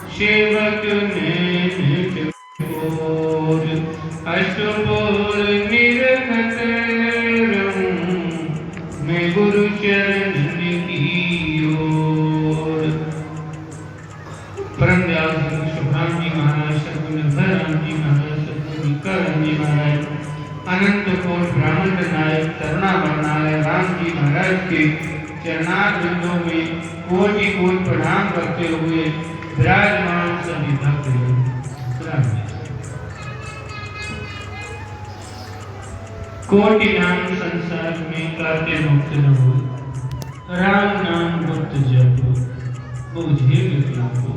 सेवक ने अष्टपुर निरखत रहूं मैं गुरु चरण की ओर। परम दयाल शुभराम जी महाराज, सतगुरु राम जी महाराज, सतगुरु करण जी महाराज, अनंत कोट ब्राह्मण नायक तरुणा वर्णालय राम जी महाराज के चरणार बिंदों में कोटि कोटि प्रणाम करते हुए विराजमान सभी भक्त कोटि नाम संसार में काटे मुक्त न हो, राम नाम गुप्त जपो बुझे विकलापो।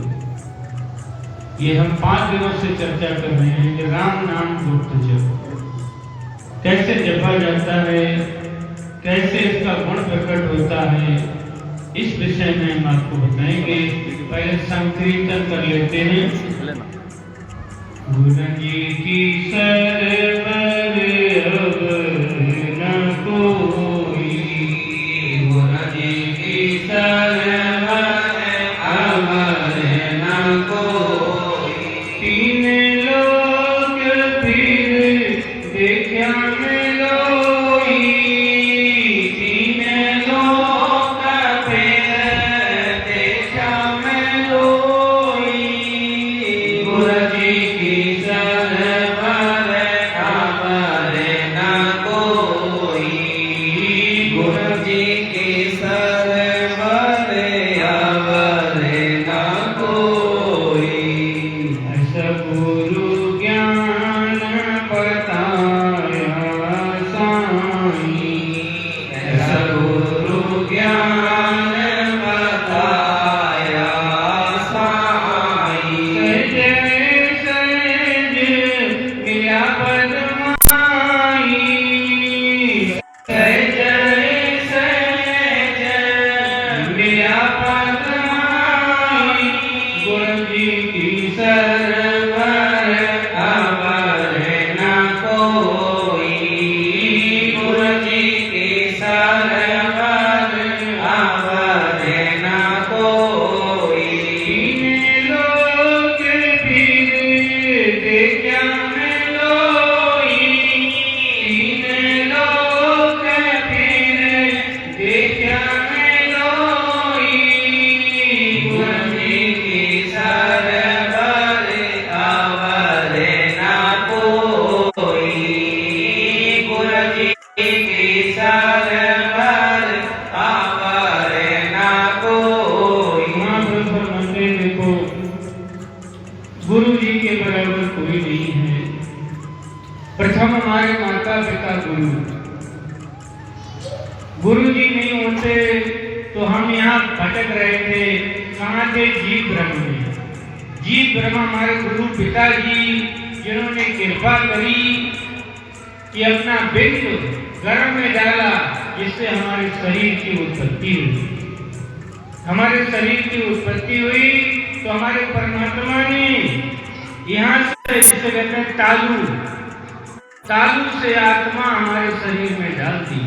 ये हम 5 दिनों से चर्चा कर रहे हैं कि राम नाम गुप्त जपो कैसे जपा जाता है, कैसे इसका गुण प्रकट होता है, इस विषय में हम आपको बताएंगे। पहले संकीर्तन कर लेते हैं। गुरु जी की सरवर अब न कोई, गुरु जी की सरवर अब न कोई, तीन लोक फिर देखा में लोई, तीन लोक फिर देखा में लोई, गुरु जी की सरवर अब न कोई, गुरु जी की सरवर अब न कोई। ऐसा गुरु ज्ञान बताया साईं, ऐसा गुरु ज्ञान बताया साईं, सहज सहज मिला पद माई, सहज सहज मिला पद माई, गुरु जी की सरवर अब न कोई, गुरु जी की सरवर अब न कोई, तीन लोक फिर देखा में लोई, तीन लोक फिर देखा में लोई, गुरु जी की सरवर अब न कोई, गुरु जी की सरवर अब न कोई। महापुरुष मंदिर देखो, गुरु जी के बराबर कोई नहीं है। प्रथम हमारे माता पिता गुरु, गुरु जी नहीं होते तो हम यहाँ भटक रहे थे। कहाँ थे? जीव ब्रह्म में। जीव ब्रह्म हमारे गुरु पिताजी, जिन्होंने कृपा करी कि अपना बिंदु गर्भ में डाला, जिससे हमारे शरीर की उत्पत्ति हुई। हमारे शरीर की उत्पत्ति हुई तो हमारे परमात्मा ने यहाँ से, जिसे कहते हैं तालू, तालू से आत्मा हमारे शरीर में डाल दी।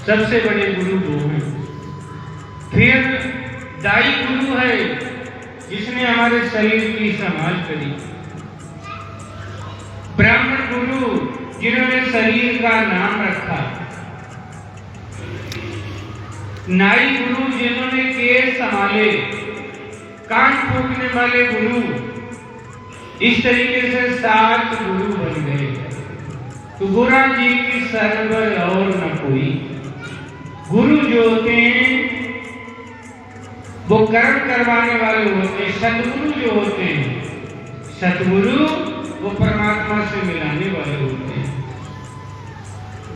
सबसे बड़े गुरु वो हैं। फिर दाई गुरु है, जिसने हमारे शरीर की संभाल करी। ब्राह्मण गुरु, जिन्होंने शरीर का नाम रखा। नाई गुरु, जिन्होंने केस संभाले। कान फूकने वाले गुरु। इस तरीके से 7 गुरु बन गए। तो गुरु जी की सरवर और न कोई। गुरु जो होते हैं वो कर्म करवाने वाले होते हैं। सतगुरु जो होते हैं, सतगुरु वो परमात्मा से मिलाने वाले होते हैं।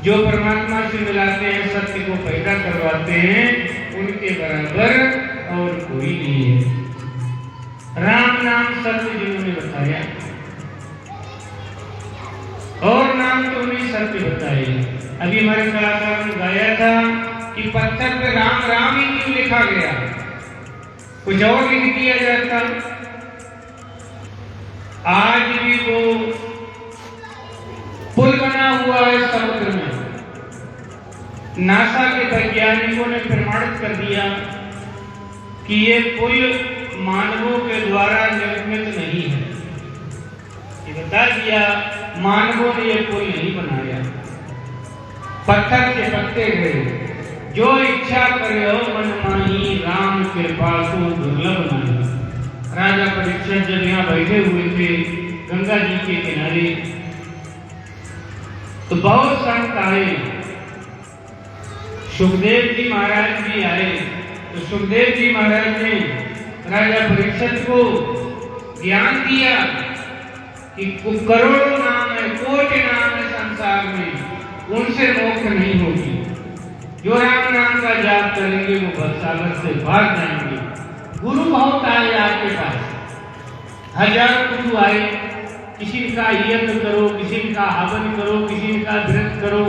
जो परमात्मा से मिलाते हैं, सत्य को पैदा करवाते हैं, उनके बराबर और कोई नहीं है। राम नाम सत्य जिन्होंने बताया, और नाम तो उन्हें सत्य बताए। अभी हमारे कलाकार ने गाया था कि पत्थर पे राम राम ही क्यों लिखा गया, कुछ और लिख दिया जाता। आज भी वो पुल बना हुआ है समुद्र में। नासा के वैज्ञानिकों ने प्रमाणित कर दिया कि ये पुल मानवों के द्वारा निर्मित नहीं है। ये बता दिया मानवों ने ये पुल नहीं बनाया, पत्थर से पत्ते गए। जो इच्छा करे हो मन माही, राम कृपा सो दुर्लभ नहीं। राजा परीक्षित जब यहाँ बैठे हुए थे गंगा जी के किनारे, तो बहुत संत आए, सुखदेव जी महाराज भी आए। तो सुखदेव जी महाराज ने राजा परीक्षित को ज्ञान दिया कि करोड़ों नाम है, कोटि नाम है संसार में, उनसे मोक्ष नहीं होगी। जो राम नाम का जाप करेंगे वो भवसागर से भाग जाएंगे। गुरु बहुत आए आपके पास, हजारों गुरु आए, किसी का यज्ञ करो, किसी का हवन करो, किसी का व्रत करो।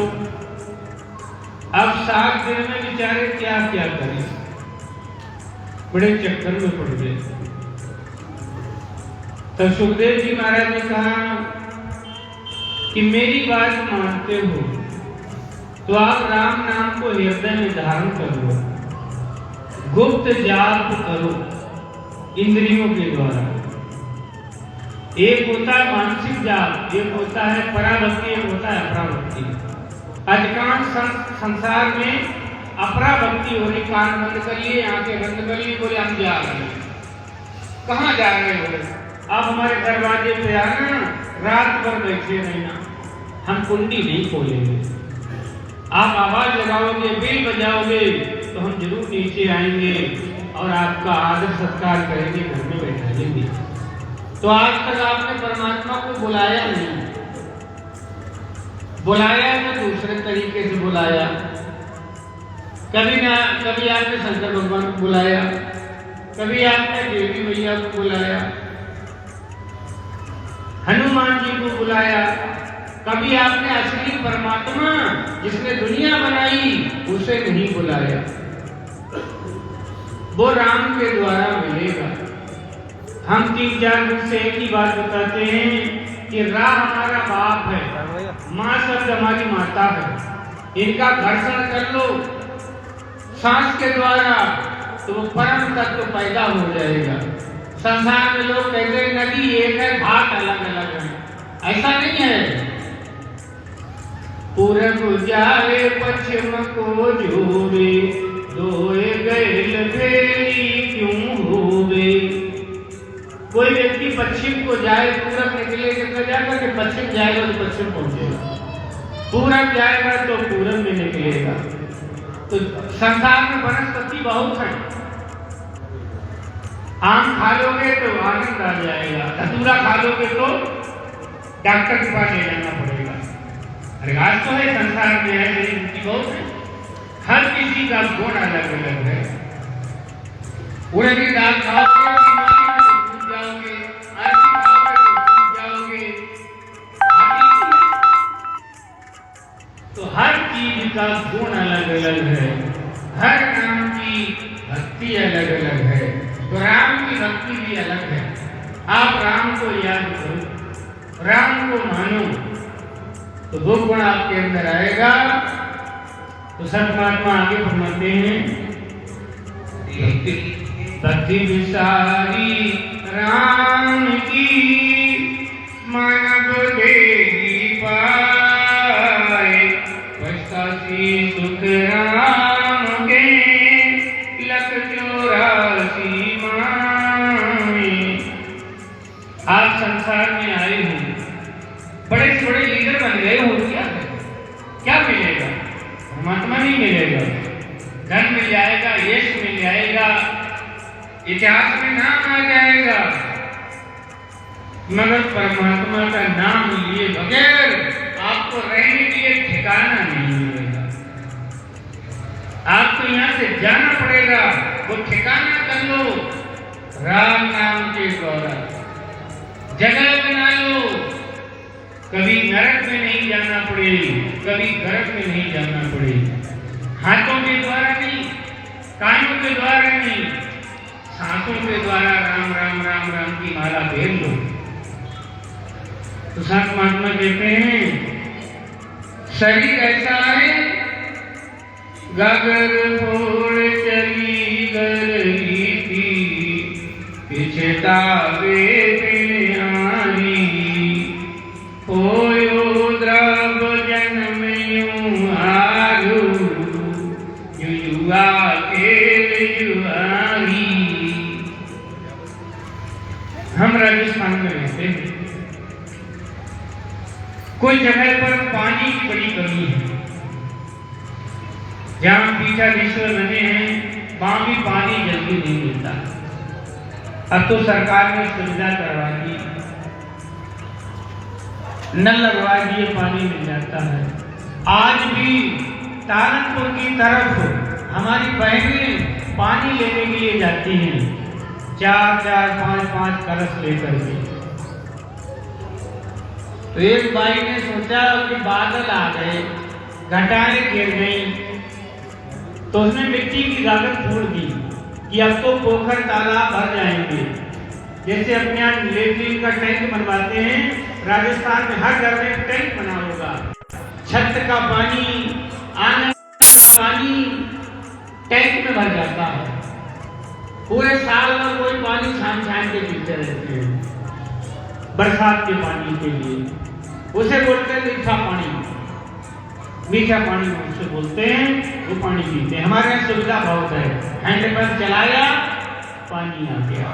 अब 7 दिन में बेचारे क्या क्या करें, बड़े चक्कर में पड़ गए। तो सुखदेव जी महाराज ने कहा कि मेरी बात मानते हो तो आप राम नाम को हृदय में धारण करो, गुप्त जाप करो इंद्रियों के द्वारा। एक होता है मानसिक जाप, एक होता है पराभक्ति, एक होता है अपराभक्ति। अधिकांश संसार में अपराभक्ति हो रही। कान बंद करिए, आंखें बंद करिए, बोले हम जा रहे हैं। कहाँ जा रहे हो? आप हमारे दरवाजे पे आना, रात भर बैठे रहना, हम कुंडी नहीं खोलेंगे। आप आवाज लगाओगे, बेल बजाओगे तो हम जरूर नीचे आएंगे और आपका आदर सत्कार करेंगे, घर में बैठा देंगे। तो आज तक आपने परमात्मा को बुलाया नहीं, बुलाया तो दूसरे तरीके से बुलाया। कभी आपने शंकर भगवान को बुलाया, कभी आपने देवी मैया को बुलाया, हनुमान जी को बुलाया, कभी आपने असली परमात्मा जिसने दुनिया बनाई उसे नहीं बुलाया। वो राम के द्वारा मिलेगा। हम 3-4 दिन से एक ही बात बताते हैं कि राम हमारा बाप है, माँ शब्द हमारी माता है। इनका घर्षण कर लो सांस के द्वारा तो वो परम तत्व पैदा हो जाएगा। संसार में लोग कहते हैं नदी एक है, घाट अलग अलग है, ऐसा नहीं है। पूरब जाए पश्चिम को जोरे, दोए गैल भेली क्यों होवे। कोई व्यक्ति पश्चिम को जाए, पूरब निकले जाकर के पश्चिम जाएगा तो पश्चिम पहुंचेगा, पूरब जाएगा तो पूरब में निकलेगा। तो संसार में वनस्पति बहुत है। आम खा लोगे तो आनंद आ जाएगा, धतूरा खा लोगे तो डॉक्टर के पास ले जाना पड़ेगा। अरे आज तो है संसार में है, मेरी बहुत है, हर किसी का गुण अलग अलग है। उड़द की दाल खाओगे तो भूल जाओगे, अरबी खाओगे तो भूल जाओगे। तो हर चीज का गुण अलग अलग है, हर नाम की भक्ति अलग अलग है। तो राम की भक्ति भी अलग है। आप राम को याद करो, राम को मानो तो वो गुण आपके अंदर आएगा। तो संत महात्मा आगे फरमाते हैं, भक्ति विसारी राम की मानव देही पाए, पछतासी सुख राम के लख 84 माए। आप संसार में आए हो, बड़े से बड़े लीडर बन गए हो, क्या मिलेगा? परमात्मा नहीं मिलेगा। धन मिल जाएगा, यश मिल जाएगा, इतिहास में नाम आ जाएगा, मगर परमात्मा का नाम लिए बगैर आपको रहने के लिए ठिकाना नहीं मिलेगा। आपको यहाँ से जाना पड़ेगा, वो ठिकाना कर लो राम नाम के द्वारा। जगह बना लो, कभी नरक में नहीं जाना पड़े, कभी गर्भ में नहीं जाना पड़े। हाथों के द्वारा नहीं, कानों के द्वारा नहीं, सांसों के द्वारा राम राम राम राम की माला फेर लो। तो संत महात्मा कहते हैं शरीर ऐसा है, गगर फोड़ चली गई विचेता वेदियारी होयो द्रव जन्म आरु युवा के युवारी। हम राजस्थान में रहते हैं, कुछ जगह पर पानी की बड़ी कमी है। जहाँ पीठाधीश्वर बने हैं वहां भी पानी जल्दी नहीं मिलता। अब तो सरकार ने सुविधा करवा दी, नल लगवा दिए, पानी मिल जाता है। आज भी तारनपुर की तरफ हमारी बहनें पानी लेने के लिए जाती हैं, 4-4, 5-5 कलश लेकर के। तो एक भाई ने सोचा कि बादल आ गए, घटाएं गिर गई, तो उसने मिट्टी की गागर फोड़ दी कि अब तो पोखर तालाब भर जाएंगे। जैसे अपने यहाँ लेट्रिन का टैंक बनवाते हैं, राजस्थान में हर घर में टैंक बना होगा। छत का पानी, आंगन का पानी टैंक में भर जाता है। पूरे साल में कोई पानी छान छान के पीते रहते हैं बरसात के पानी के लिए। उसे बोलते हैं मीठा पानी, मीठा पानी उसे बोलते हैं, वो पानी पीते हैं। हमारे यहाँ सुविधा बहुत है, हैंडपंप चलाया पानी आ गया।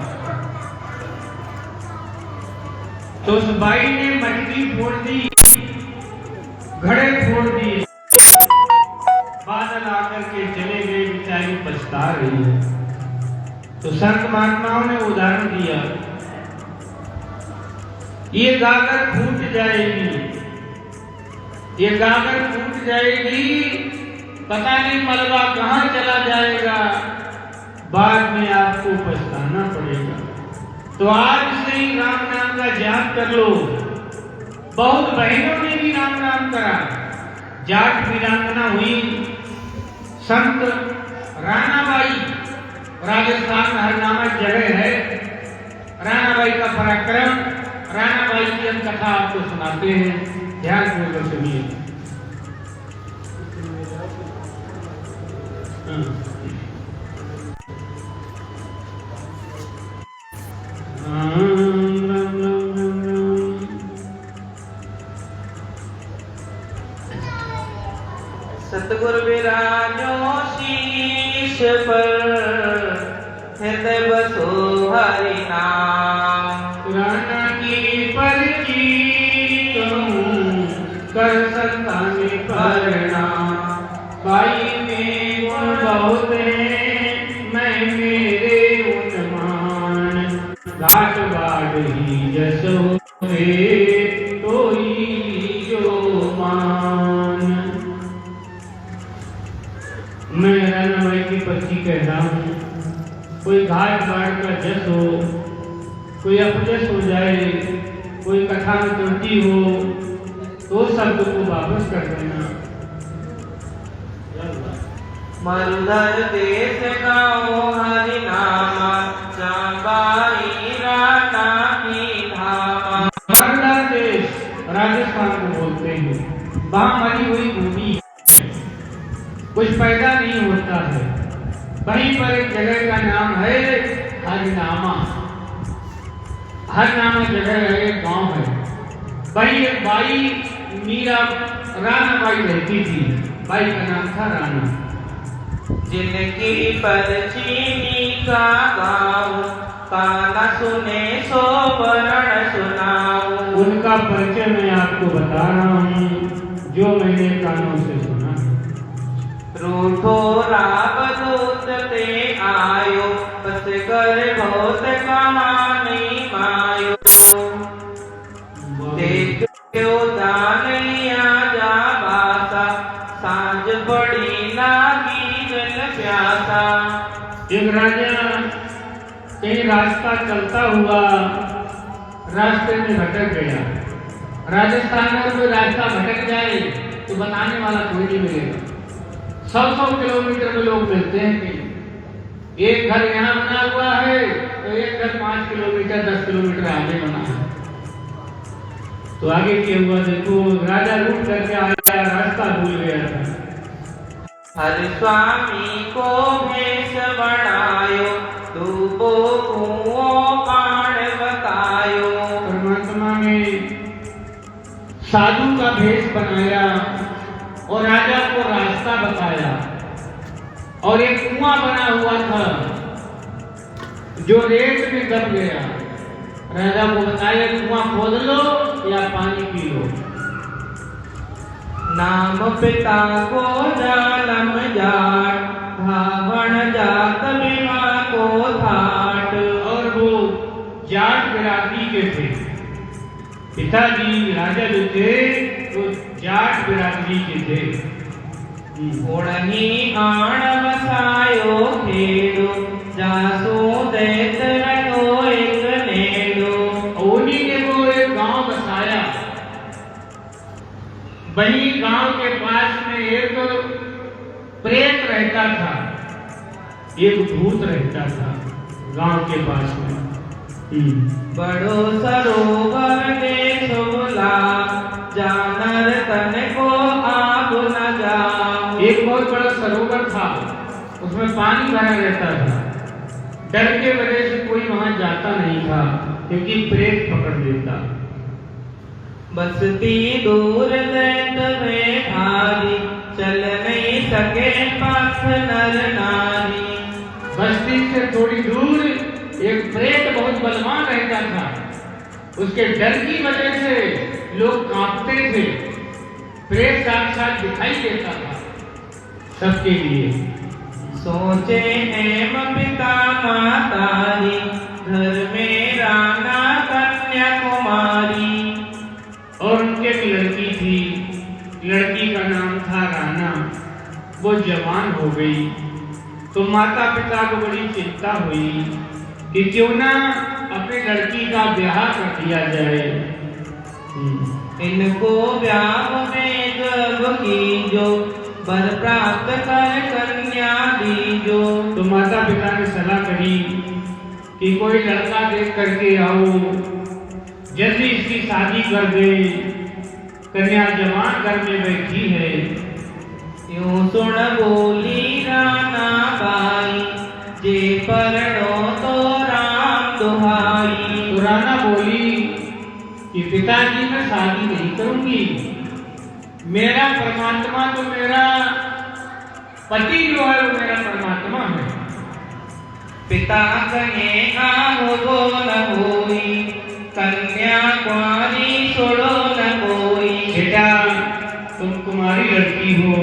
तो उस बाई ने मटकी फोड़ दी, घड़े फोड़ दिए, बादल आकर के चले गए, बेचारी पछता रही है। तो संत महात्माओं ने उदाहरण दिया, ये गागर फूट जाएगी, ये गागर फूट जाएगी, पता नहीं मलबा कहां चला जाएगा, बाद में आपको पछताना पड़ेगा। तो आज से ही राम नाम का जाप कर लो। बहुत बहनों ने भी राम नाम करा। जाट वीरांगना हुई संत रानाबाई, राजस्थान में हर नामक जगह है। रानाबाई का पराक्रम, रानाबाई की हम कथा आपको सुनाते हैं, ध्यान पूर्वक सुनिए। सतगुरु विराजो शीश पर, हृदय बसो हरि नाम। पुराना की पर्ची कर सकता में परिणाम। बाई में गुण बहुत है, मैं मेरे उन्मान। घाट बाढ़ ही जसो है, तो ही जो मान। मैं रानाबाई की पर्ची कह रहा हूँ, कोई घाट बाढ़ का जस हो, कोई अपजस हो जाए, कोई कथा में त्रुटि हो, तो शब्द को वापस कर देना। मरुधर देश गाओ हरि नामा, चांबाई राना की धामा। मरुधर देश राजस्थान को बोलते हैं, वहां मरी हुई भूमि, कुछ पैदा नहीं होता है। वहीं पर एक जगह का नाम है हरिनामा। हरिनामा जगह है, एक गांव है। वहीं एक बाई मीरा रानाबाई रहती थी, बाई का नाम था राना। जिनकी पर्ची का गाओ, काना सुने सो वरण सुनाओ। उनका परिचय मैं आपको बता रहा हूँ, जो मैंने कानों से सुना। रूठो राव दूत ते आयो, बस कर बहुत कहानी मायो। देखो दानिया जा बासा, सांझ बड़ी लागी जल प्यासा। एक राजा कहीं रास्ता चलता हुआ रास्ते में भटक गया। राजस्थान में कोई रास्ता भटक जाए तो बताने वाला कोई नहीं मिलेगा। 100 किलोमीटर में लोग मिलते हैं कि एक घर यहाँ बना हुआ है तो एक घर 5 किलोमीटर 10 किलोमीटर आगे बना है। तो आगे क्या हुआ देखो, राजा लूट करके आया, रास्ता भूल गया था। हरि स्वामी को भेष बनायो, डूबो कुओं साधु का भेष बनाया और राजा को रास्ता बताया। और एक कुआं बना हुआ था जो रेत में दब गया। राजा को बताया कुआं खोद लो या पानी पी लो। नाम पिता को जालम जाट, धावण जात बिमा को थाट। और वो जाट बिरादरी के थे। पिताजी राजा जो थे वो जाट बिरादरी के थे। ओढ़नी आण बसायो खेड़ो, जासो दैत रहो एक नेड़ो। उन्हीं ने वो एक गांव बसाया। वही गांव के पास में एक प्रेत रहता था, एक भूत रहता था गांव के पास में। बड़ो सरोवर ने शोला, जानर तन को आग न जा। एक बहुत बड़ा सरोवर था, उसमें पानी भरा रहता था। डर के वजह से कोई वहां जाता नहीं था क्योंकि प्रेत पकड़ लेता। बसती दूर दैत में भारी, चल नहीं सके पाथ नर नारी। बस्ती से थोड़ी दूर एक प्रेत बहुत बलवान रहता था। उसके डर की वजह से लोग कांपते थे। प्रेत साक्षात दिखाई देता था सबके लिए। सोचे हेम पिता मातारी, घर में राना कन्या कुमारी। और उनके एक लड़की थी, लड़की का नाम था राना। वो जवान हो गई तो माता पिता को बड़ी चिंता हुई कि क्यों ना अपनी लड़की का ब्याह कर दिया जाए। इनको ब्याह में जब कीजो, वर प्राप्त कर कन्या दीजो। तो माता पिता ने सलाह करी कि कोई लड़का देख करके आओ, जल्दी इसकी शादी कर दे, कन्या जवान घर में बैठी है। यूं सुन बोली राना बाई, जे परणो तो राम दुहाई। तो राना बोली कि पिताजी मैं शादी नहीं करूंगी। मेरा परमात्मा तो मेरा पति जो है वो मेरा परमात्मा है। पिता कहे आहो गो न होई, कन्या कुंवारी छोड़ो न कोई। बेटा तुम कुमारी लड़की हो,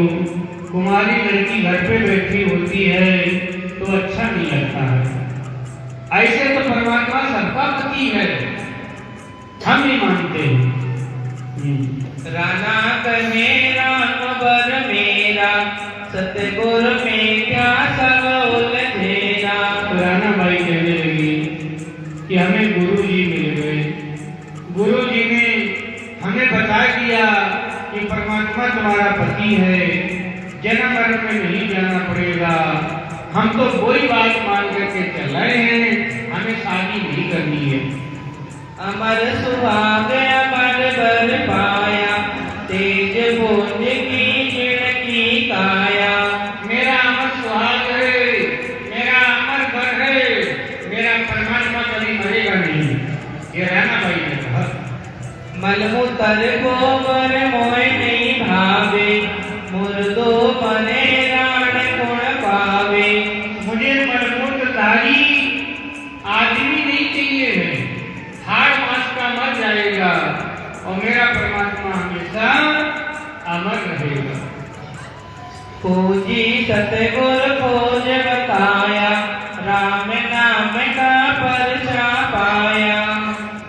कुमारी लड़की घर पे बैठी होती है तो अच्छा नहीं लगता है। ऐसे तो परमात्मा सबका पति है, हम नहीं मानते। राना कहे राम बर मेरा, सतगुर में क्या सब उलझेरा। राना बाई कहने लगी कि हमें गुरु जी मिल गए। गुरु जी ने हमें बता दिया कि परमात्मा तुम्हारा पति है, जन्म मरण में नहीं जाना पड़ेगा। हम तो वही बात मान करके चल रहे हैं, हमें शादी नहीं करनी है। अमर सुहाग अमर बर पाया, तेज भोज की जिण की काया। मेरा अमर सुहाग है, मेरा अमर बर है, मेरा परमात्मा कभी मरेगा नहीं। ये राना बाई ने कहा। मलमूतर गोबर मोय नहीं भावे, मुर्दो मने राण गुण पावे। मुझे मलमूत्रधारी आदमी नहीं चाहिए है, हाड़ मास का मर जाएगा और मेरा परमात्मा हमेशा अमर रहेगा। खोजी सतगुर खोज बताया, राम नाम का परचा पाया।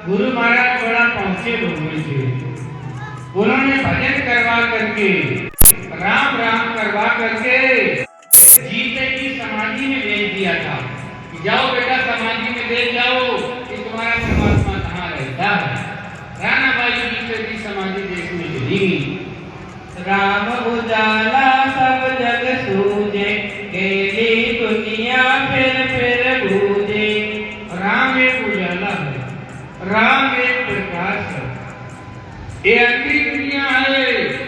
गुरु महाराज बड़ा पहुंचे लोगों थे। उन्होंने भजन करवा करके, राम राम करवा करके जीते की समाधि में भेज दिया था। जाओ बेटा समाधि में ले जाओ कि तुम्हारा परमात्मा कहाँ रहता है। राना बाई जीते की समाधि देखने चली। राम उजाला सब जग सूझे, गेली दुनिया फिर बूझे। राम एक उजाला है, राम एक प्रकाश है। ये अंधी दुनिया है,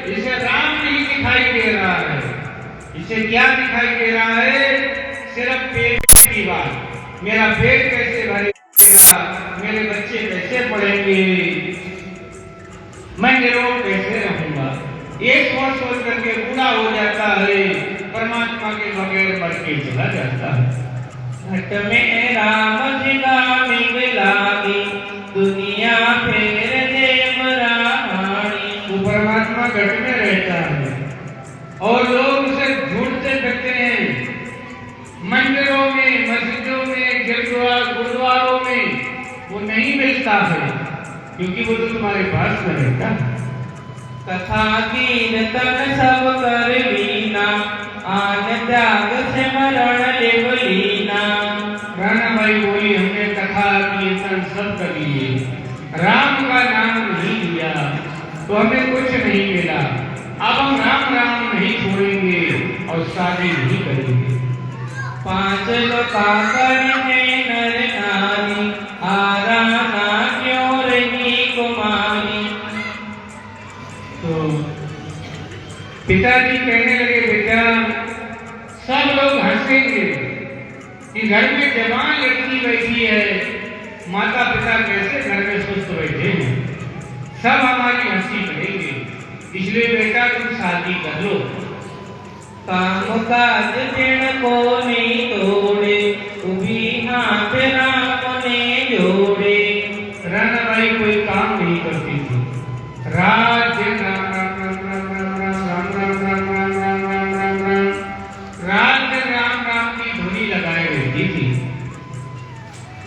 इसे राम नहीं दिखाई दे रहा है। इसे क्या दिखाई दे रहा है? सिर्फ पेट की बात। मेरा पेट कैसे भरेगा, मेरे बच्चे कैसे पढ़ेंगे, मैं निरोग बोला जाता है। घट में राम जी का मिल लागी, दुनिया फेर देव रामाणी। वो परमात्मा घट में रहता है और लोग उसे ढूंढते फिरते हैं, मंदिरों में, मस्जिदों में, गुरुद्वारों में वो नहीं मिलता है, क्योंकि वो तो तुम्हारे पास में रहता है। कथा कीर्तन सब कर लीना, आन त्याग से मरण लेव लीना। राणा भाई बोली, हमने कथा कीर्तन सब कर लिए, राम का नाम नहीं लिया तो हमें कुछ नहीं मिला। अब हम राम राम नहीं छोड़ेंगे और शादी नहीं करेंगे। पांच लोका करने नर नारी, आराना क्यों रही कुमारी। तो पिताजी कहने लगे, बेटा सब लोग हंसेंगे कि घर में जवान लड़की बैठी है, माता पिता कैसे घर में सुस्त बैठे हैं, सब हमारी हंसी करेंगे, इसलिए बेटा तुम शादी कर लो। काम काज तिण को नहीं तोड़े, उभी हाथ राम ने जोड़े। राणा बाई कोई काम नहीं करती थी, रात दिन राम राम राम राम राम राम राम राम राम राम राम राम राम, रात दिन राम राम की धुनी लगाए रहती थी।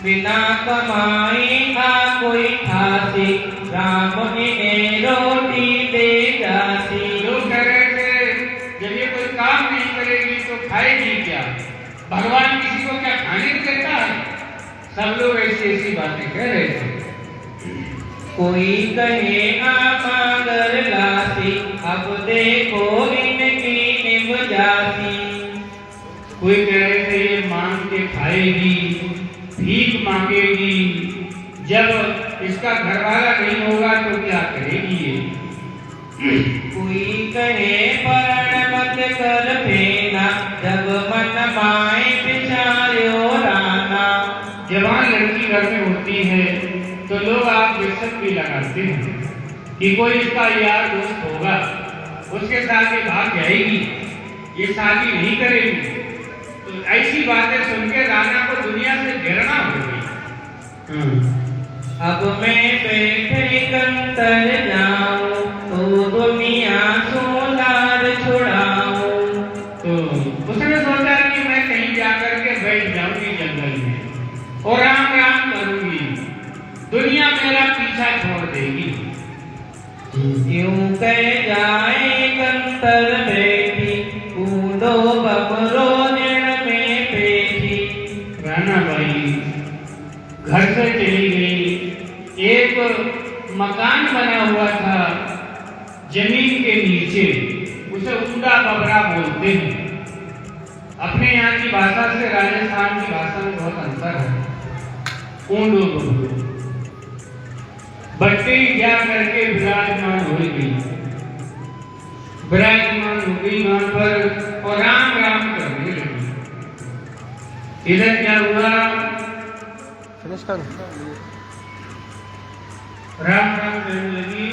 बिना कमाई का कोई खासी, राम इन्हें रोटी दे जासी। लोग कह रहे थे, जब ये कोई काम नहीं करेगी तो खाएगी क्या, भगवान किसी को क्या खाने को देता है। सब लोग ऐसी ऐसी बातें कह रहे थे। कोई कहे आमागर लासी, अब देखो इनकी निभ जासी। कोई कह रहे थे ये मांग के खाएगी, भीख मांगेगी, जब इसका घरवाला नहीं होगा तो क्या करेगी ये। कोई कहे परण मत कर फेना, जब मन माए पिछायो राना। जवान लड़की घर में होती है तो लोग आप बेशक भी लगाते हैं कि कोई इसका यार दोस्त होगा, उसके साथ ये भाग जाएगी, ये शादी नहीं करेगी। तो ऐसी बातें सुन के राणा को दुनिया से घृणा हो गई। अब मैं बैठे कंतर जाऊं, तो दुनिया सोलार छुड़ाऊं। तो उसने सोचा कि मैं कहीं जाकर के बैठ जाऊंगी जंगल में और राम राम करूंगी, दुनिया मेरा पीछा छोड़ देगी। यूं कह जाए कंतर बैठी, कूदो बबरो जड़ में बैठी। राणा बाई घर से चली गई। एक मकान बना हुआ था जमीन के नीचे, उसे ऊंडा बबरा बोलते हैं। अपने यहाँ की भाषा से राजस्थान की भाषा में बहुत अंतर है। ऊंडो बबरो बट्टी जा करके विराजमान हो गई, विराजमान हो गई वहां पर और राम राम करने लगी। इधर क्या हुआ, राम राम करने लगी।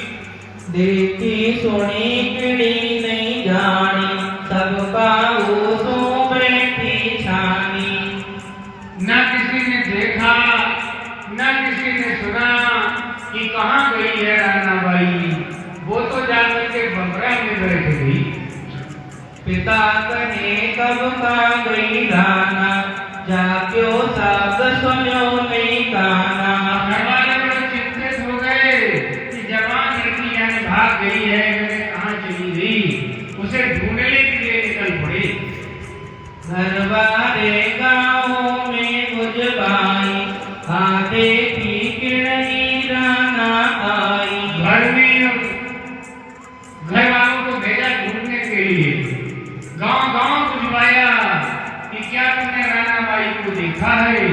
देखी सुनी किड़ी नहीं जानी, सबका वो सो बैठी छानी। न किसी ने देखा न किसी ने सुना कि कहाँ गई है राणा बाई, वो तो जाकर के बबरा में बैठ गई। पिता कहे कब का गई राना, जाक्यो साग सुनो नहीं काना। घरवाले बड़े चिंतित हो गए कि जवान लड़की यानी भाग गई है, कहाँ चली गई, उसे ढूंढने के लिए निकल पड़े। घर वाले गाँव में गुजबाई, आधे की किड़नी राना आई। घर में घर वालों को भेजा ढूंढने के लिए, गांव गांव बुलवाया कि क्या तुमने राणा बाई को देखा है।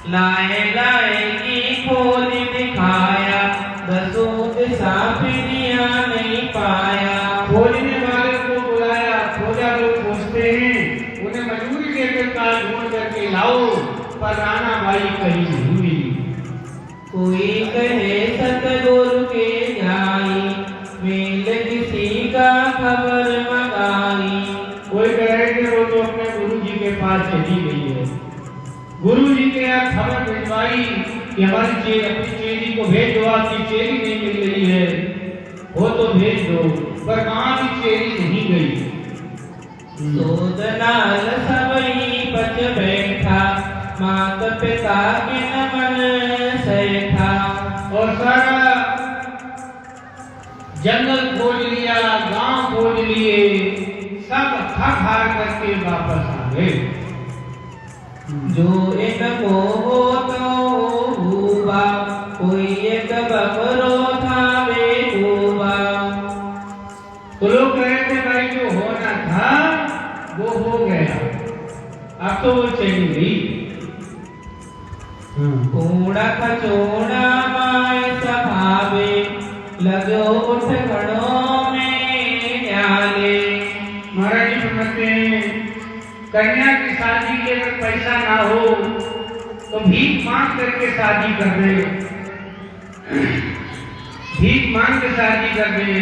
लाए लाए की खोज दिखाया, दसों दिशा फिरिया नहीं पाया। खोजने वाले को बुलाया, खोजा लोग खोजते हैं, उन्हें मजबूरी देकर कार ढूंढ करके लाओ, पर राणा बाई कहीं नहीं मिली। कोई कहे सतगुरु के जाई, मेल किसी का खबर मंगाई। कोई कहे कि वो तो बाद चली गई है। गुरु जी के यहाँ खबर भिजवाई कि हमारी अपनी चेरी को भेज दो, आपकी चेरी नहीं मिल रही है, हो तो भेज दो, पर वहां भी चेरी नहीं गई। सोदनाल सबई बच बैठा, मात पिता के न मन सैठा। और सारा जंगल खोज लिया, गांव खोज लिए, सब थक हार करके वापस आ गए। जो एक को हो तो हुआ, कोई एक बकरो था बेहुआ। तो लोग कह रहे थे भाई जो होना था वो हो गया, अब तो वो चली गई। कूड़ा खचोड़ा माय सभावे, लगो उठ खड़ों में न्याले। महाराज जी समझते हैं कन्या की शादी के अगर पैसा ना हो तो भीख मांग करके शादी कर दे, भीख मांग के शादी कर दे,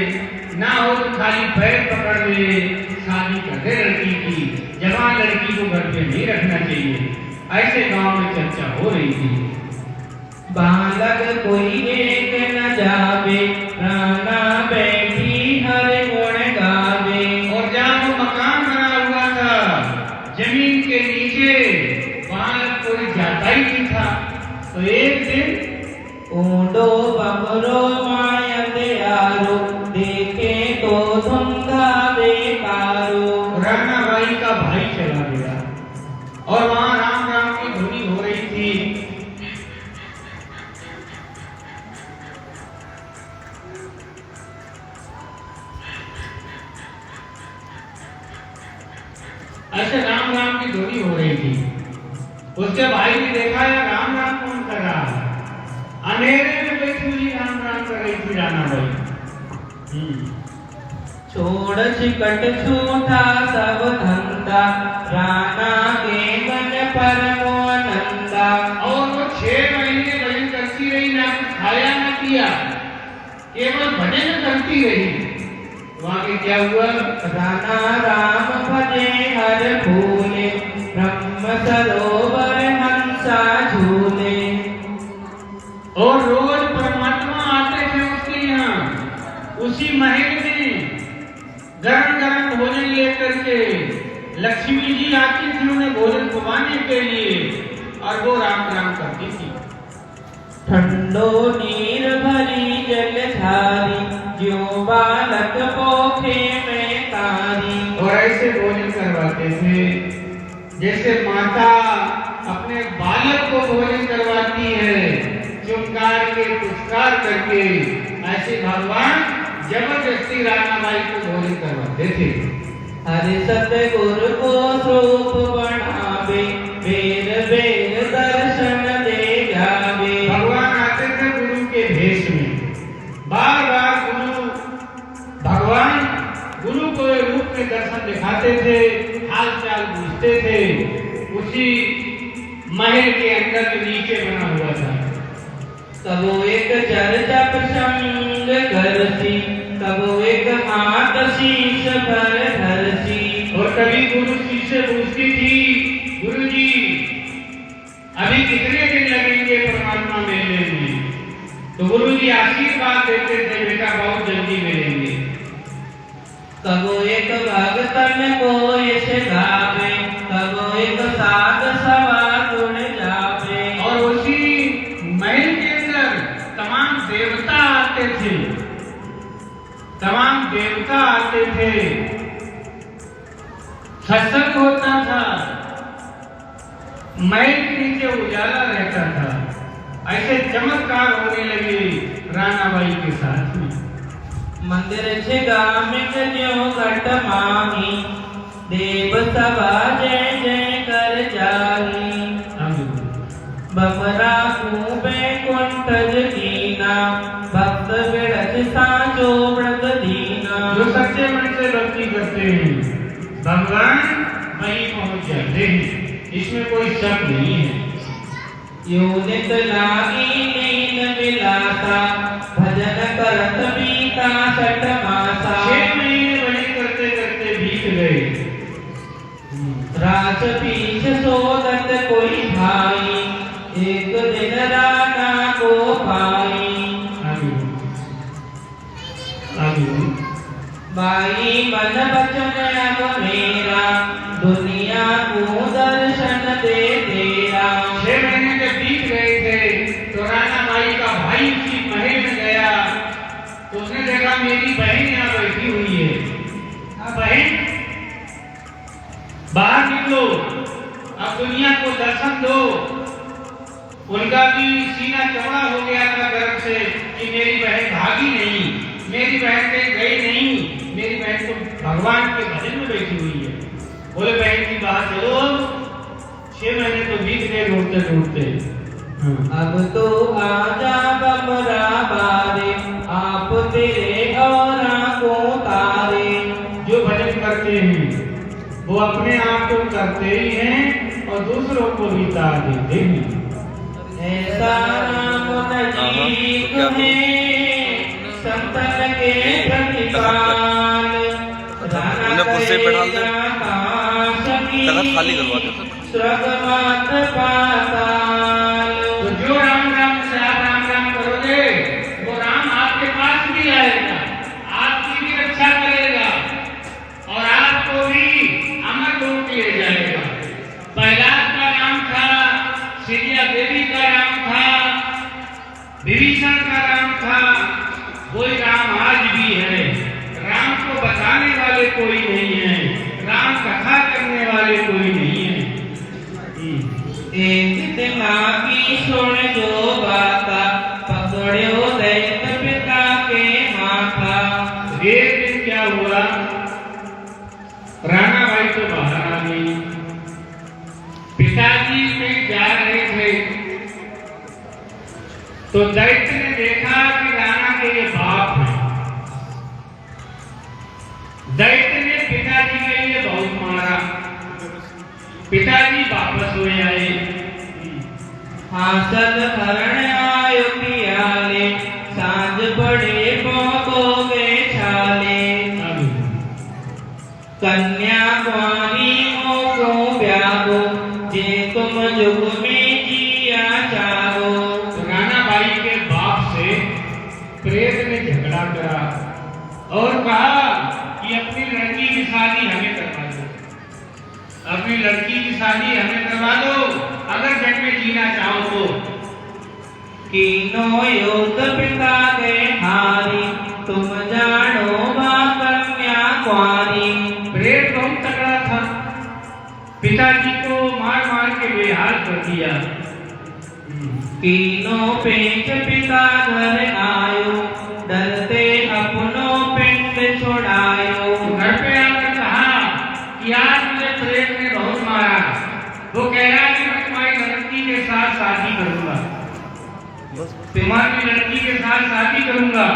ना हो तो खाली पैर पकड़ ले शादी कर दे लड़की की। जवान लड़की को घर पे नहीं रखना चाहिए, ऐसे गांव में चर्चा हो रही थी। बालक कोई एक न जावे, राना बैठी हर गुण गावे। और जहाँ वो मकान बना हुआ था जमीन के नीचे, बालक कोई जाता ही नहीं था। तो एक दिन ऊंडो बकरो माय दयारो, देखे तो धुंधा बेकारो। राणा बाई का भाई चला गया और वहां राम राम की धुनी हो रही थी। ऐसे राम राम की धुनी हो रही थी। उसके भाई ने देखा है राम राम कौन कर रहा है, अंधेरे में बैठी हुई राम राम कर रही थी राणा बाई। छोड़ चिकट छूटा सब धंधा, राणा के मन परमो नंदा। और वो 6 महीने भजन करती रही, ना खाया ना पिया, केवल भजन करती रही। वहां के क्या हुआ? राणा राम भजे हर भूले, ब्रह्म सरोवर हंसा झूले। और रोज परमात्मा आते थे उसके यहाँ, उसी महल में गरम गरम भोजन लेकर के। लक्ष्मी जी आती थी उन्हें भोजन खुवाने के लिए और वो राम राम करती थी। ठंडो नीर भरी जल धारी, ज्यों बालक पोखे में तारी। और ऐसे भोजन करवाते थे जैसे माता अपने बालक को भोजन करवाती है, चुमकार के पुचकार करके। ऐसे भगवान जबरदस्ती राणाबाई को भोजन करवाते थे। हरि सतगुरु को रूप बनावे, बेर बेर दर्शन दे जावे। भगवान आते थे गुरु के भेष में, बार बार भगवान गुरु को रूप में दर्शन दिखाते थे, हाल चाल पूछते थे। उसी महल के अंदर के नीचे बना हुआ था। कबो एक चर्चा प्रसंग करसी, कबो एक हाथ शीश भर धरसी। और कभी गुरु शिष्य पूछती थी, गुरु जी अभी कितने दिन लगेंगे परमात्मा मिलने में? तो गुरु जी आशीर्वाद देते थे, बेटा बहुत जल्दी मिलेंगे। कबो एक भगतन को यश गावे, कबो एक साध सवा गुण जावे। और उसी महल के अंदर तमाम देवता आते थे, तमाम देवता आते थे, सत्संग होता था, महल के नीचे उजाला रहता था। ऐसे चमत्कार होने लगे राणाबाई के साथ में। मंदिर छिगामिक ज्यों घट माही, देव सभा जय जय कर जाही। बमरा कूबे कुंठज कीना, भक्त बिड़च साचो व्रत दीना। जो सच्चे मन से भक्ति करते हैं भगवान वहीं पहुंच जाते हैं, इसमें कोई शक नहीं है। योनित लागी नींद मिलाता, भजन करत बीता 6 मासा। 6 महीने भजन करते करते बीत गए। रास पीछ एक दिन राना को भाई भाई मन बचन अब मेरा दुनिया को दर्शन दे तेरा। 6 महीने जब बीत गए थे तो राना बाई का भाई उसी महल में गया तो उसने देखा मेरी बहन यहाँ बैठी हुई है। बहन बाहर निकलो, अब दुनिया को दर्शन दो। उनका भी सीना चौड़ा हो गया था गर्व से कि मेरी बहन भागी नहीं, मेरी बहन कहीं गई नहीं, मेरी बहन तो भगवान के भजन में बैठी हुई है। बोले बहन की बात चलो, 6 महीने तो बीत गए ढूंढते ढूंढते। अब तो आजा बमरा बारे आप तेरे और को तारे। जो भजन करते हैं वो अपने आप को करते ही हैं और दूसरों को भी तार देते हैं। ऐसा नाम नजीक है संतन के प्रतिपाल। कुर्सी पे डाल दे, तखत खाली करवा दे। स्वर्गमात पाताल। तो जो राम राम से आप राम राम करोगे वो राम आपके पास भी आएगा, आपकी भी रक्षा करेगा और आपको भी अमर लोक ले जाएगा। प्रहलाद का राम था, सीता देवी का राम था, विभीषण का राम था, वही राम आज भी है। राम को बताने वाले कोई नहीं है, राम कथा करने वाले कोई नहीं है। एक दिन आगी सुन जो बाता पकड़ो दैत पिता के माथा। एक दिन क्या हुआ, राणा बाई तो बाहर आ गई, पिताजी कहीं जा रहे थे तो दैत्य ने देखा कि राणा के ये बाप है। दैत्य ने पिताजी के लिए बहुत मारा, पिताजी वापस हो आए। हासल हरण आयो पियाले सांझ पड़े पौधोगे छाले। कन्या कुंवारी को ब्याहो जे तुम जुग में जिया चाहो। राणा बाई के बाप से प्रेत ने झगड़ा करा और कहा कि अपनी लड़की की शादी हमें करवा दो, अपनी लड़की की शादी हमें करवा दो अगर जग में जीना चाहो तो। कीनो योग पिता के हारी तुम जानो बा कन्या कुंवारी। प्रेत बहुत तगड़ा था, पिताजी को मार मार के बेहाल कर दिया। कीनो पेच पिता घर आयो डरते अपनो पिंड छोड़ायो। घर पे आकर कहा कि आज मुझे प्रेत ने बहुत मारा, वो कह रहा कि मैं तुम्हारी लड़की के साथ शादी करूंगा, तुम्हारी लड़की के साथ शादी करूंगा।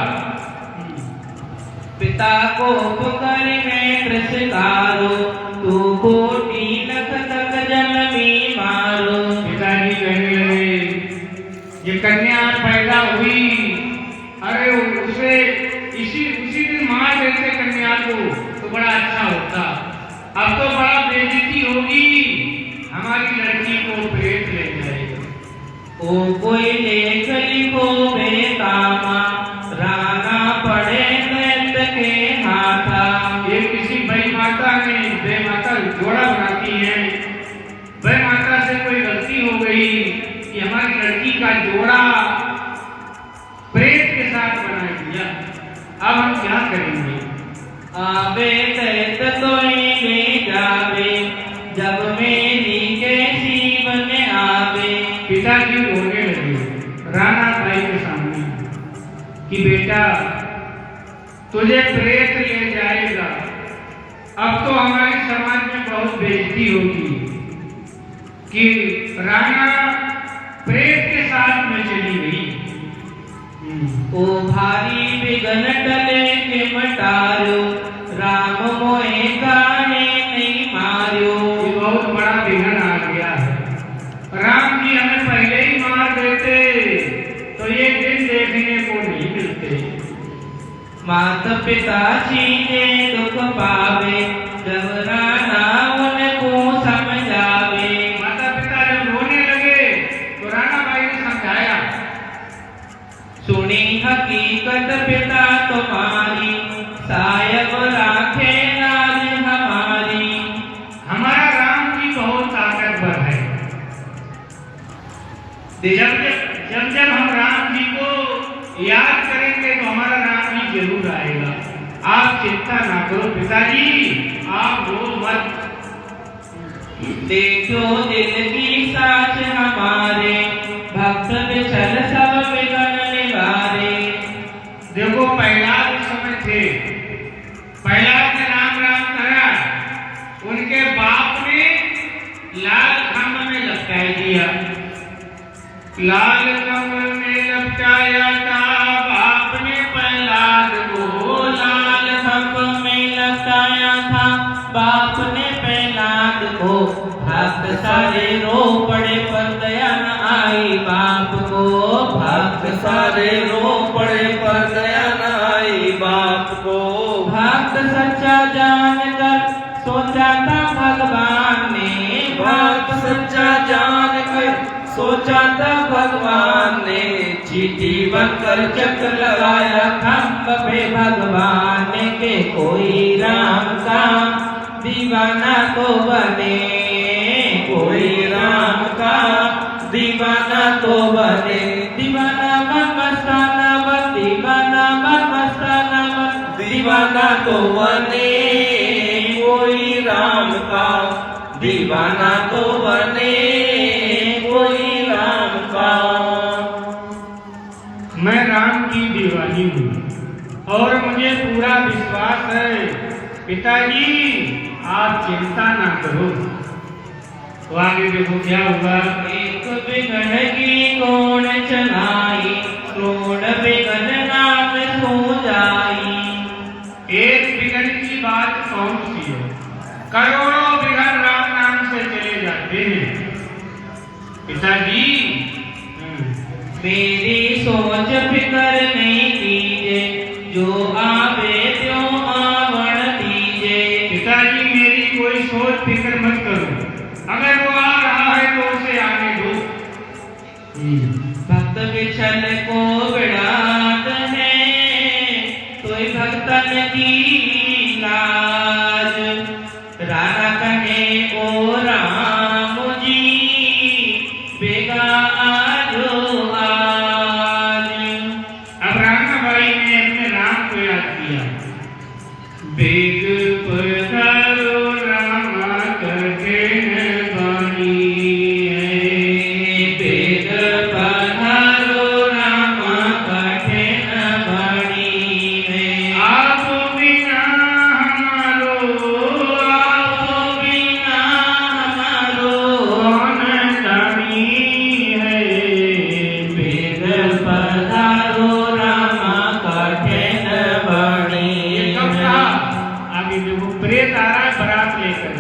पिता को पुकार में प्रसकारो तू कोटि लख तक जन्मी मारो। पिताजी कहने लगे ये कन्या पैदा हुई, अरे उसे उसी दिन मार देते कन्या को तो बड़ा अच्छा होता। अब तो बड़ा बेइज्जती होगी, हमारी लड़की को प्रेत ले जाएगा। ओ कोई लेख लिखो बेतामा राना पड़े दैत्य के हाथा। ये किसी बई माता ने, वे माता जोड़ा बनाती है, वे माता से कोई गलती हो गई कि हमारी लड़की का जोड़ा प्रेत के साथ बना दिया, अब हम क्या करेंगे। आवे दैत्य तो ले जावे जब मेरी के जीवन आवे। पिताजी रोने लगे राणा बाई के सामने कि बेटा तुझे प्रेत ले जाएगा, अब तो हमारे समाज में बहुत बेइज्जती होगी कि राणा प्रेत के साथ में चली गई। ओ भारी बिगन टले के मटारो राम मोए गाने नहीं मारो। ये बहुत बड़ा विघ्न आ गया है, राम जी हमें पहले ही मार देते तो ये दिन देखने को नहीं मिलते। माता पिता सीने दुख पावे जब राणा उनको समझावे। माता पिता जब रोने लगे तो राणा हकीकत पिता तुम्हारी, सायब राखे लाज हमारी। हमारा राम जी बहुत ताकतवर है। जब हम राम जी को याद करेंगे तो हमारा राम जी जरूर आएगा। आप चिंता ना करो पिताजी, आप रो मत। देखो दिल की साच हमारे, भक्त विचल सब विघ्न निवारे। देखो प्रहलाद समय थे, प्रहलाद ने राम राम करा, उनके बाप ने लाल खंभ में लटका दिया। लाल खंभ में लटकाया था बाप ने प्रहलाद को, लाल खंभ में लटकाया था बाप ने प्रहलाद को। भक्त सारे रो पड़े पर दया न आई बाप को, भक्त सारे रो पड़े पर दया न आई बाप को। भक्त सच्चा जान कर सोचा था भगवान ने, भक्त सच्चा जान कर सोचा था भगवान ने। चीटी बनकर चक लगाया खंभ पे भगवान के, कोई राम का दीवाना तो बने, कोई राम का दीवाना तो बने। दीवाना मन मस्ताना बन, दीवाना मन मस्ताना बन, दीवाना तो बने, कोई राम का दीवाना तो बने, कोई राम का। मैं राम की दीवानी हूँ और मुझे पूरा विश्वास है। पिताजी आप चिंता ना करो। तो आगे देखो क्या होगा। एक बिघन की कौन चलाई, करोड़ बिघन नाम सो जाई। एक बिघन की बात कौन सी है, करोड़ों बिघन राम नाम से चले जाते हैं। पिताजी मेरी सोच फिकर नहीं कीजिए, जो आवे त्यों आवण दीजिए। पिताजी मेरी कोई सोच फिक्र मत करो, अगर वो आ रहा है तो उसे आने दो। भक्त विछल को विड़ात है, तोय भक्तन की लाज। राणा कहे ओ राम जी, बेगा आजो आज। अब राणाबाई ने अपने राम को याद किया। बेग पधारो रामा कठिन बानी है, बेग पधारो रामा कठिन बानी है। आप बिना हमारो, आप बिना हमारो कौन जानी है। बेग पधारो रामा कठिन बानी ये कब है। था? आगे देखो प्रेत आ रहा है बारात लेकर।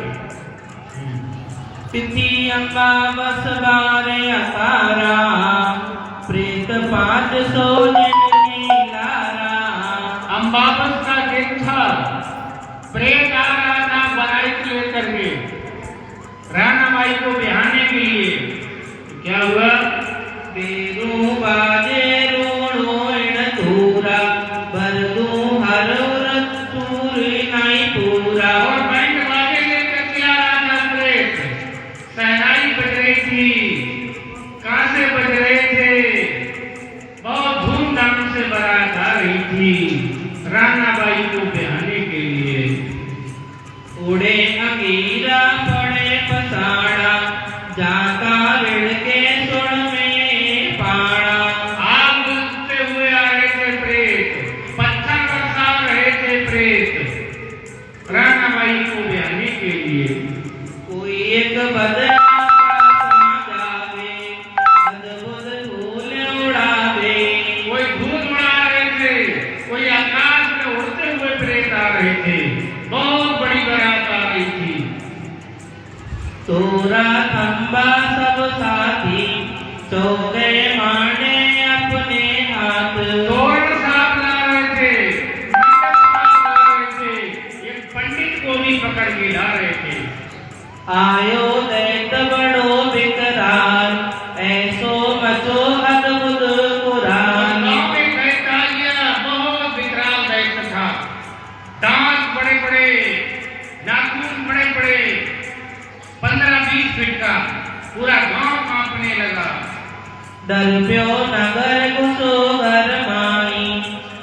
तिथि अमावस बारे अतारा, प्रेत 500 जन लारा। अम्बावस का दिन था, प्रेत आ रहा था बारात लेकर के राणाबाई को बिहाने के लिए। क्या हुआ? बेरू बाजे रोड़ोण धूरा, बरदू हर तूर नाई पूरा। और बैंड बाजे लेकर के आ रहा था प्रेत। सहनाई बज रही थी, कांसे बज रहे थे, बहुत धूमधाम से बारात आ रही थी राणाबाई को बिहाने के लिए। उड़े अंगीरा पड़े पसाड़ा, जाता ऋण के सुण में पाड़ा। आग बुझते हुए आ रहे थे प्रेत, पत्थर बरसा रहे थे प्रेत राणाबाई को बिहाने के लिए। कोई एक बदला जावे, अद्भुत धूल उड़ावे। कोई धूल उड़ा रहे थे, कोई आकाश में उड़ते हुए प्रेत आ रहे थे, बहुत बड़ी बारात आ रही थी। तोरा खंबा सब साथी, चौके माने अपने हाथ। तोरण साहब ला रहे थे, मंडप साहब ला रहे थे, एक पंडित को भी पकड़ के ला रहे थे। आयो दैत बड़ो विकराल, ऐसो मचो अद्भुत कुरान। गाँव में दैत्य डर प्यो नगर घुसो घर माई,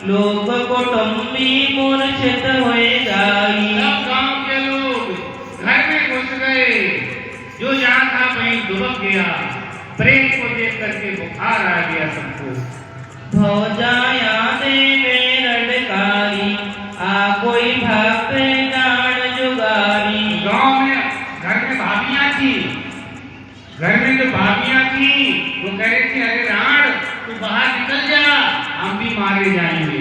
लोग कुटुंबी मूर्छित हुए जाई। सब गांव के लोग घर में घुस गए, जो जहाँ था वहीं दुबक गया। प्रेत को देख करके बुखार आ गया सबको। भौजाया देवे रडकारी, आ कोई भक्त जान जुगारी। गांव में घर में भाभियां थी, घर में जो भाभियां थी वो कह रही थी, अरे राण तू बाहर निकल जा, हम भी मारे जाएंगे।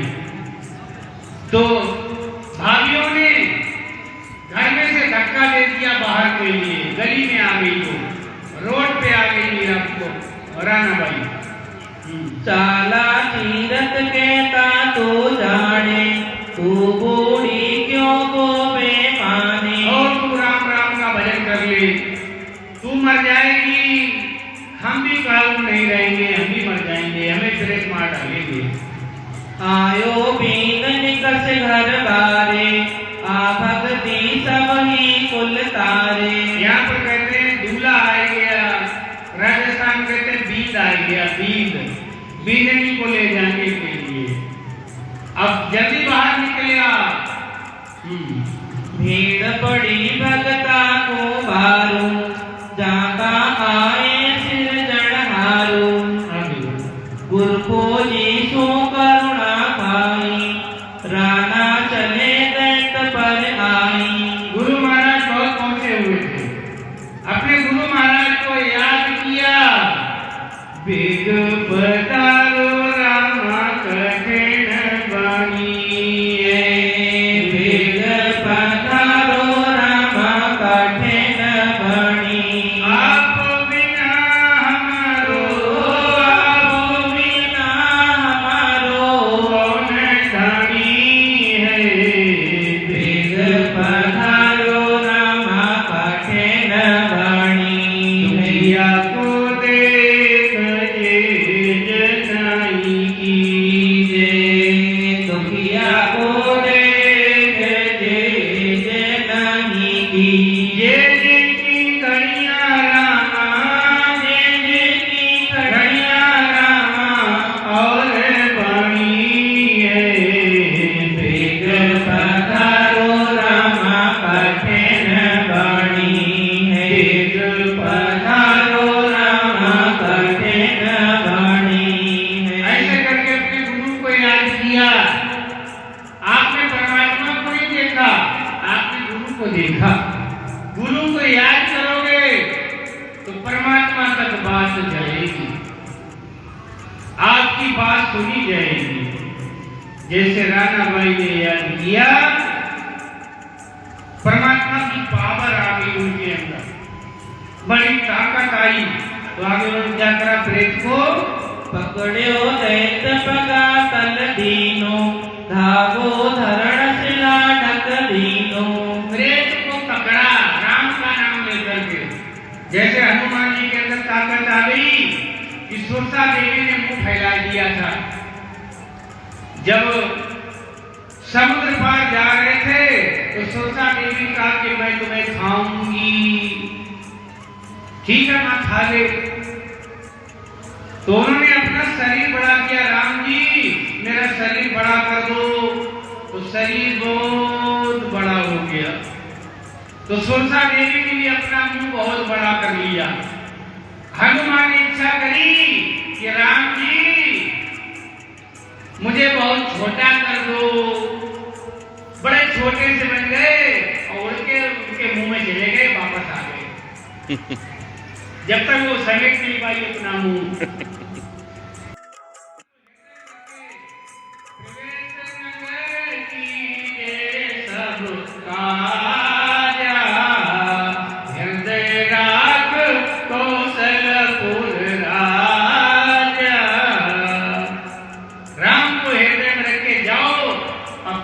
तो भाभियों ने घर में से धक्का दे दिया बाहर के लिए, गली में आ गई, वो रोड पे आ गई मीरापुर रानाबाई। चाला तीरथ कहता तो जाने, तू बूढ़ी क्यों गोबे माने। और तू राम राम का भजन कर ले, तू मर जाएगी, हम भी काबू नहीं रहेंगे, हम भी मर जाएंगे, हमें प्रेत मार डालेंगे। आयो बीन निकस घर बारे, आ भक्ति सब ही कुल तारे। यहाँ पर कहते हैं दूल्हा आ गया, राजस्थान में कहते हैं बीद आ गया, बीद बीजनी को ले जाने के लिए। अब जल्दी बाहर निकलेगा। भीड़ पड़ी भगता को बारू, जाका आए सिर जड़हारू। गुरु को जीसो करुणा पाई, राणा चले दैत पर आई। गुरु महाराज बहुत पहुंचे हुए थे, अपने गुरु महाराज को याद किया। बिग पधारो रामा कठिन बानी, बिग पधारो रामा कठिन बानी। आप बिना हमारो, आप बिना हमारो कौन जानी है। बिग पधारो रामा कठिन बानी। दुनिया को देख जे जनाई कीजे, दुखिया को देख जे जनाई कीजे। जिनकी घड़ियां रामा, जिनकी घड़ियां रामा और बाणी है। बिग पधारो रामा कठिन बाणी है। बिग पधारो रामा कठिन बाणी है। ऐसे करके अपने गुरु को याद किया। आपने परमात्मा को नहीं देखा, आपने गुरु को देखा। गुरु को याद करोगे तो परमात्मा तक बात जाएगी, आपकी बात सुनी जाएगी। जैसे रानाबाई ने याद किया, परमात्मा की पावर आ गई उनके अंदर, बड़ी ताकत आई। तो आगे उन्होंने क्या करा, प्रेत को पकड़ो दैत पगा तल दीनो, धागो धरण शिला ढक दीनो। प्रेत को पकड़ा राम का नाम लेकर के। जैसे हनुमान जी के अंदर ताकत आ गई कि सुरसा देवी ने मुंह फैला दिया था। जब समुद्र पार जा रहे थे तो सुरसा देवी कहा कि मैं तुम्हें खाऊंगी। ठीक है मां खा ले। तो उन्होंने अपना शरीर बड़ा किया, राम जी मेरा शरीर बड़ा कर दो। तो शरीर बहुत बड़ा हो गया। तो सुरसा देवी ने भी अपना मुंह बहुत बड़ा कर लिया। हनुमान ने इच्छा करी कि राम जी मुझे बहुत छोटा कर दो। बड़े छोटे से बन गए और उनके मुंह में चले गए, वापस आ गए। जब तक वो समेट नहीं पाई अपना मुंह।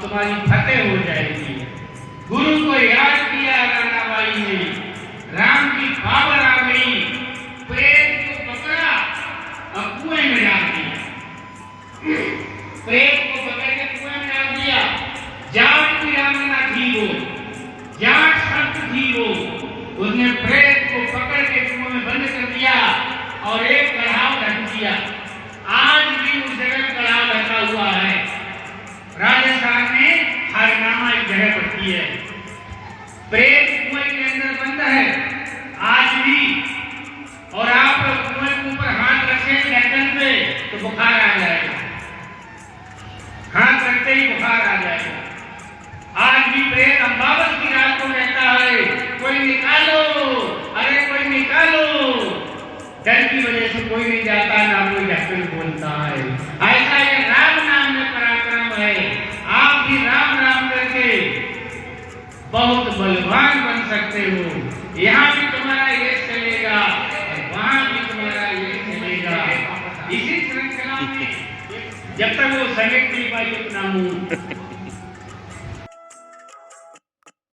तुम्हारी फतेह हो जाएगी। गुरु को याद किया रानाबाई ने, राम की पावर आ गई, प्रेत को पकड़ा किया, आज भी उस जगह कड़ाव रखा हुआ है। राजस्थान में हरनामा एक जगह पड़ती है, प्रेत कुएं के अंदर बंद है आज भी। और आप कुएं के ऊपर हाथ रखें ढक्कन पे तो बुखार आ जाएगा, हाथ रखते ही बुखार आ जाएगा। आज भी प्रेत अमावस की रात को कहता है कोई निकालो, अरे कोई निकालो। डर की वजह से कोई नहीं जाता, ना कोई ढक्कन खोलता है। ऐसा ये राम नाम में पराक्रम है। आप भी राम नाम करके बहुत बलवान बन सकते हो। यहाँ भी तुम्हारा यश चलेगा और वहां भी तुम्हारा यश चलेगा। इसी श्रृंखला में जब तक वो समेट नहीं पाई अपना मुंह,